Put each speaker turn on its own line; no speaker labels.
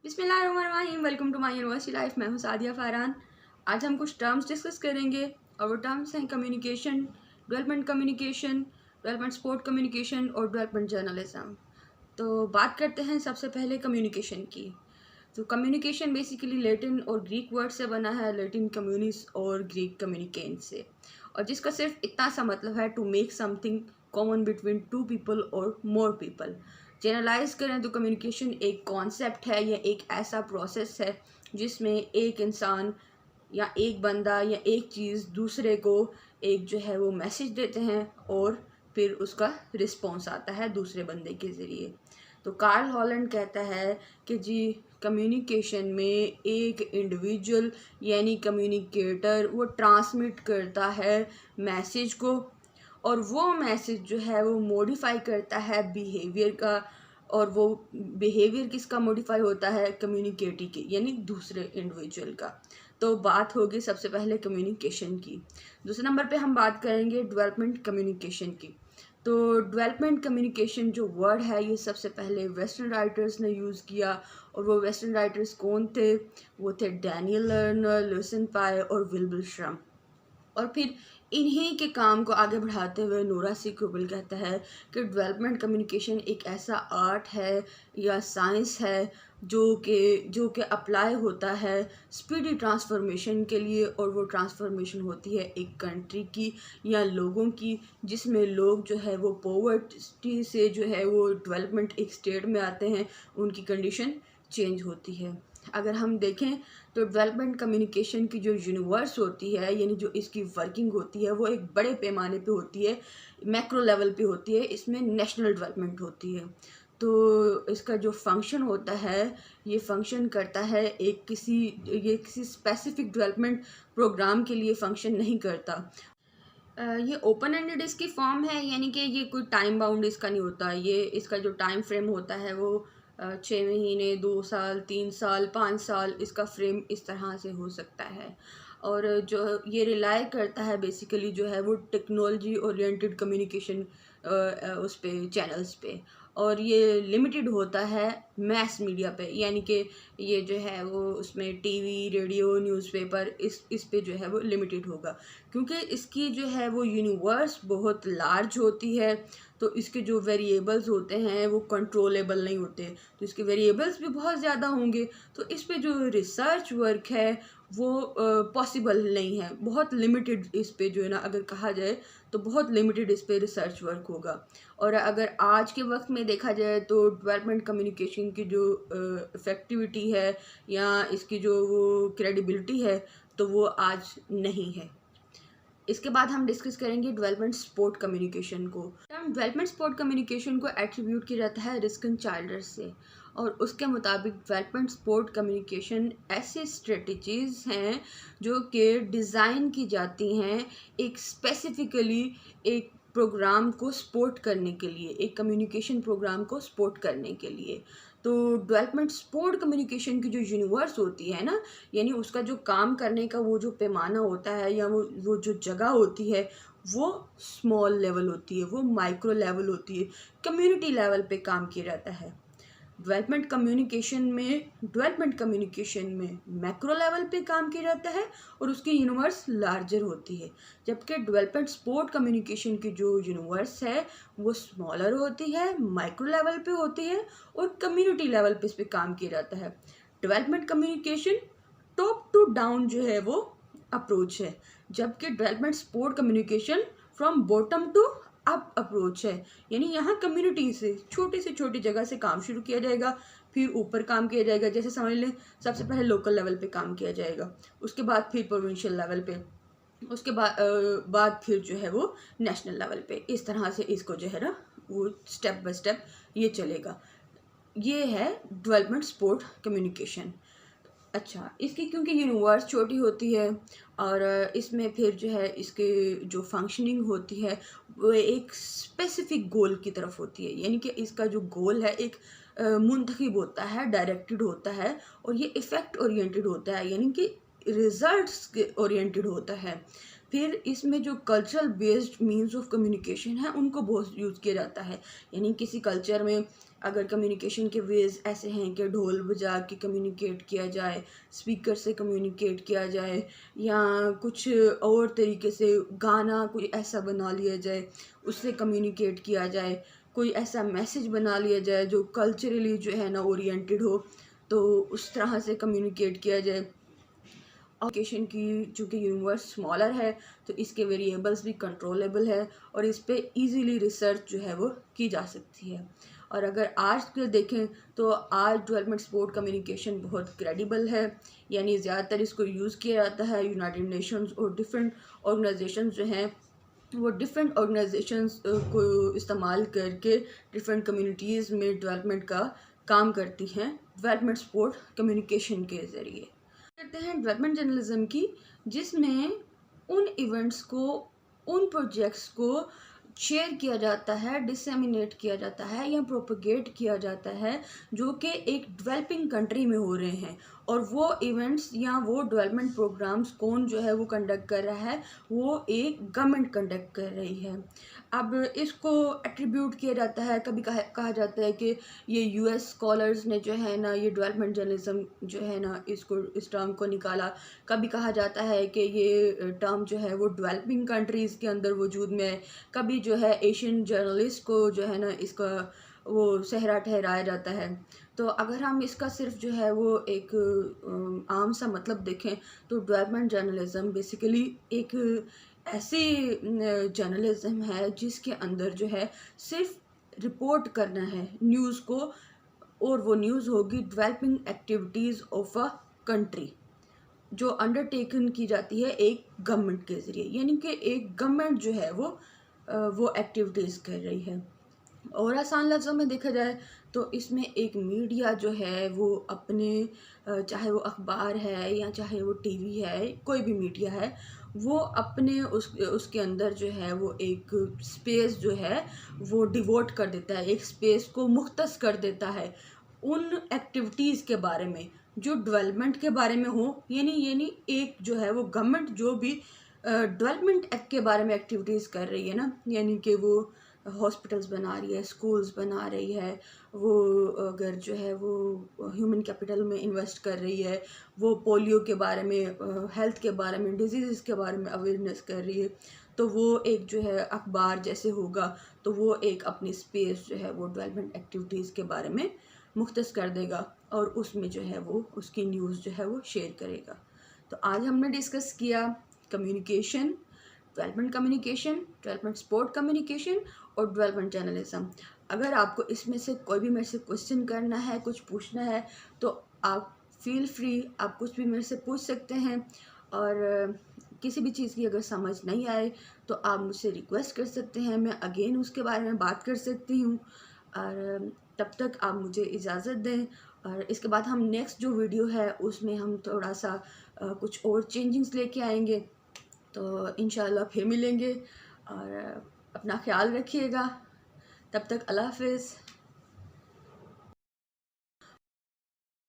बिस्मिल्लाहिर्रहमानिर्रहीम। Welcome to my university life. मैं हूँ सादिया फ़ारान। आज हम कुछ टर्म्स डिस्कस करेंगे और वो टर्म्स हैं communication, development communication, development sport communication और डेवलपमेंट जर्नलिज्म। तो बात करते हैं सबसे पहले कम्युनिकेशन की। तो कम्युनिकेशन बेसिकली लैटिन और ग्रीक वर्ड से बना है, लैटिन कम्युनिस और ग्रीक कम्युनिकेन से, और जिसका सिर्फ इतना सा मतलब है to make something common between two people और मोर पीपल। जनरलाइज करें तो कम्युनिकेशन एक कॉन्सेप्ट है या एक ऐसा प्रोसेस है जिसमें एक इंसान या एक बंदा या एक चीज़ दूसरे को एक जो है वो मैसेज देते हैं और फिर उसका रिस्पॉन्स आता है दूसरे बंदे के ज़रिए। तो कार्ल हॉलैंड कहता है कि जी कम्युनिकेशन में एक इंडिविजुअल यानी कम्युनिकेटर वो ट्रांसमिट करता है मैसेज को, और वो मैसेज जो है वो मॉडिफाई करता है बिहेवियर का, और वो बिहेवियर किसका मॉडिफाई होता है, कम्युनिकेटी की यानी दूसरे इंडिविजुअल का। तो बात होगी सबसे पहले कम्युनिकेशन की। दूसरे नंबर पे हम बात करेंगे डेवलपमेंट कम्युनिकेशन की। तो डेवलपमेंट कम्युनिकेशन जो वर्ड है ये सबसे पहले वेस्टर्न राइटर्स ने यूज़ किया, और वो वेस्टर्न राइटर्स कौन थे, वो थे डैनियल लर्नर, लुसन पाई और विल्बर श्रम। और फिर इन्हीं के काम को आगे बढ़ाते हुए नोरा सी क्यूबिल कहता है कि डेवलपमेंट कम्युनिकेशन एक ऐसा आर्ट है या साइंस है जो कि अप्लाई होता है स्पीडी ट्रांसफॉर्मेशन के लिए, और वो ट्रांसफॉर्मेशन होती है एक कंट्री की या लोगों की, जिसमें लोग जो है वो पॉवर्टी से जो है वो डेवलपमेंट एक स्टेट में आते हैं, उनकी कंडीशन चेंज होती है। अगर हम देखें तो डेवलपमेंट कम्युनिकेशन की जो यूनिवर्स होती है यानी जो इसकी वर्किंग होती है वो एक बड़े पैमाने पे होती है, मैक्रो लेवल पे होती है, इसमें नेशनल डेवलपमेंट होती है। तो इसका जो फंक्शन होता है ये फंक्शन करता है ये किसी स्पेसिफिक डेवलपमेंट प्रोग्राम के लिए फंक्शन नहीं करता। ये ओपन एंडेड इसकी फॉर्म है, यानी कि ये कोई टाइम बाउंड इसका नहीं होता। ये इसका जो टाइम फ्रेम होता है वो 6 महीने, 2 साल, 3 साल, 5 साल, इसका फ्रेम इस तरह से हो सकता है। और जो ये रिलाई करता है बेसिकली जो है वो टेक्नोलॉजी ओरिएंटेड कम्युनिकेशन उस पे चैनल्स पे, और ये लिमिटेड होता है मैस मीडिया पे, यानी कि ये जो है वो उसमें टीवी, रेडियो, न्यूज़पेपर इस पे जो है वो लिमिटेड होगा, क्योंकि इसकी जो है वो यूनिवर्स बहुत लार्ज होती है। तो इसके जो वेरिएबल्स होते हैं वो कंट्रोलेबल नहीं होते, तो इसके वेरिएबल्स भी बहुत ज़्यादा होंगे, तो इस पे जो रिसर्च वर्क है वो पॉसिबल नहीं है, बहुत लिमिटेड इस पे जो है ना, अगर कहा जाए तो बहुत लिमिटेड इस पे रिसर्च वर्क होगा। और अगर आज के वक्त में देखा जाए तो डेवलपमेंट कम्युनिकेशन की जो इफ़ेक्टिविटी है या इसकी जो वो क्रेडिबिलिटी है तो वो आज नहीं है। इसके बाद हम डिस्कस करेंगे डेवलपमेंट सपोर्ट कम्युनिकेशन को। टर्म डेवलपमेंट सपोर्ट कम्युनिकेशन को एट्रीब्यूट किया जाता है रिस्कन चाइल्डर्स से, और उसके मुताबिक डेवलपमेंट सपोर्ट कम्युनिकेशन ऐसे स्ट्रेटजीज़ हैं जो कि डिज़ाइन की जाती हैं एक स्पेसिफिकली एक प्रोग्राम को सपोर्ट करने के लिए, एक कम्युनिकेशन प्रोग्राम को सपोर्ट करने के लिए। तो डेवलपमेंट सपोर्ट कम्युनिकेशन की जो यूनिवर्स होती है ना, यानी उसका जो काम करने का वो जो पैमाना होता है या वो जो जगह होती है वो स्मॉल लेवल होती है, वो माइक्रो लेवल होती है, कम्युनिटी लेवल पे काम किया जाता है। डेवलपमेंट कम्युनिकेशन में मैक्रो लेवल पे काम किया जाता है और उसकी यूनिवर्स लार्जर होती है, जबकि डेवलपमेंट सपोर्ट कम्युनिकेशन की जो यूनिवर्स है वो स्मॉलर होती है, माइक्रो लेवल पे होती है और कम्युनिटी लेवल पे इस पे काम किया जाता है। Development communication top to down जो है वो अप्रोच है, जबकि development support communication from bottom to up approach है, यानी यहाँ कम्युनिटी से छोटी जगह से काम शुरू किया जाएगा, फिर ऊपर काम किया जाएगा। जैसे समझ लें सबसे पहले लोकल लेवल पे काम किया जाएगा, उसके बाद फिर प्रोविंशियल लेवल पे, उसके बाद फिर जो है वो नेशनल लेवल पे, इस तरह से इसको जो है ना वो स्टेप बाय स्टेप ये चलेगा। ये है डेवलपमेंट सपोर्ट कम्युनिकेशन। अच्छा, इसकी क्योंकि यूनिवर्स छोटी होती है और इसमें फिर जो है इसके जो फंक्शनिंग होती है वो एक स्पेसिफिक गोल की तरफ होती है, यानी कि इसका जो गोल है एक मुंतखब होता है, डायरेक्टेड होता है, और ये इफ़ेक्ट ओरिएंटेड होता है, यानी कि रिजल्ट्स के ओरिएंटेड होता है। फिर इसमें जो cultural based means of communication है उनको बहुत यूज़ किया जाता है, यानी किसी कल्चर में अगर कम्युनिकेशन के वेज ऐसे हैं कि ढोल बजा के कम्युनिकेट किया जाए, स्पीकर से कम्युनिकेट किया जाए, या कुछ और तरीके से गाना कोई ऐसा बना लिया जाए उससे कम्युनिकेट किया जाए, कोई ऐसा मैसेज बना लिया जाए जो कल्चरली जो है ना ओरिएंटेड हो, तो उस तरह से कम्युनिकेट किया जाए। कम्युनिकेशन की चूँकि यूनिवर्स स्मॉलर है तो इसके वेरिएबल्स भी कंट्रोलेबल है और इस पे इजीली रिसर्च जो है वो की जा सकती है। और अगर आज के देखें तो आज डेवलपमेंट सपोर्ट कम्युनिकेशन बहुत क्रेडिबल है, यानी ज़्यादातर इसको यूज़ किया जाता है। यूनाइटेड नेशंस और डिफरेंट ऑर्गेनाइजेशंस जो हैं वो डिफरेंट ऑर्गेनाइजेशंस को इस्तेमाल करके डिफरेंट कम्युनिटीज़ में डेवलपमेंट का काम करती हैं डेवलपमेंट सपोर्ट कम्युनिकेशन के ज़रिए। करते हैं डेवलपमेंट जर्नलिज्म की, जिसमें उन इवेंट्स को, उन प्रोजेक्ट्स को शेयर किया जाता है, डिसेमिनेट किया जाता है या प्रोपगेट किया जाता है जो कि एक डेवलपिंग कंट्री में हो रहे हैं, और वो इवेंट्स या वो डेवलपमेंट प्रोग्राम्स कौन जो है वो कंडक्ट कर रहा है, वो एक गवर्नमेंट कंडक्ट कर रही है। अब इसको एट्रीब्यूट किया जाता है, कभी कहा जाता है कि ये यूएस स्कॉलर्स ने जो है ना ये डेवलपमेंट जर्नलिज्म जो है ना इसको, इस टर्म को निकाला। कभी कहा जाता है कि ये टर्म जो है वो डेवलपिंग कंट्रीज़ के अंदर वजूद में है। कभी जो है एशियन जर्नलिस्ट को जो है ना इसका वो सहरा ठहराया जाता है। तो अगर हम इसका सिर्फ जो है वो एक आम सा मतलब देखें तो डेवलपमेंट जर्नलिज्म बेसिकली एक ऐसी जर्नलिज्म है जिसके अंदर जो है सिर्फ रिपोर्ट करना है न्यूज़ को, और वो न्यूज़ होगी developing activities of a country जो अंडरटेकन की जाती है एक गवर्नमेंट के ज़रिए, यानी कि एक गवर्नमेंट जो है वो एक्टिविटीज़ कर रही है। और आसान लफ्ज़ों में देखा जाए तो इसमें एक मीडिया जो है वो अपने चाहे वो अखबार है या चाहे वो टीवी है, कोई भी मीडिया है, वो अपने उसके अंदर जो है वो एक स्पेस जो है वो डिवोट कर देता है, एक स्पेस को मुख्तस कर देता है उन एक्टिविटीज़ के बारे में जो डेवलपमेंट के बारे में हो। यानी एक जो है वो गवर्नमेंट जो भी डेवलपमेंट एक्ट के बारे में एक्टिविटीज़ कर रही है ना, यानी कि वो हॉस्पिटल्स बना रही है, स्कूल्स बना रही है, वो अगर जो है वो ह्यूमन कैपिटल में इन्वेस्ट कर रही है, वो पोलियो के बारे में, हेल्थ के बारे में, डिजीज़ के बारे में अवेयरनेस कर रही है, तो वो एक जो है अखबार जैसे होगा तो वो एक अपनी स्पेस जो है वो डेवलपमेंट एक्टिविटीज़ के बारे में मुख्तस कर देगा और उसमें जो है वो उसकी न्यूज़ जो है वो शेयर करेगा। तो आज हमने डिस्कस किया communication, development communication, development support communication और डेवलपमेंट जर्नलिज्म। अगर आपको इसमें से कोई भी मेरे से क्वेश्चन करना है, कुछ पूछना है, तो आप फील फ्री, आप कुछ भी मेरे से पूछ सकते हैं। और किसी भी चीज़ की अगर समझ नहीं आए तो आप मुझसे रिक्वेस्ट कर सकते हैं, मैं अगेन उसके बारे में बात कर सकती हूँ। और तब तक आप मुझे इजाज़त दें, और इसके बाद हम नेक्स्ट जो वीडियो है उसमें हम थोड़ा सा कुछ और चेंजिंग्स लेके आएंगे। तो इंशाल्लाह फिर मिलेंगे, और अपना ख्याल रखिएगा। तब तक अल्लाह हाफ़िज़।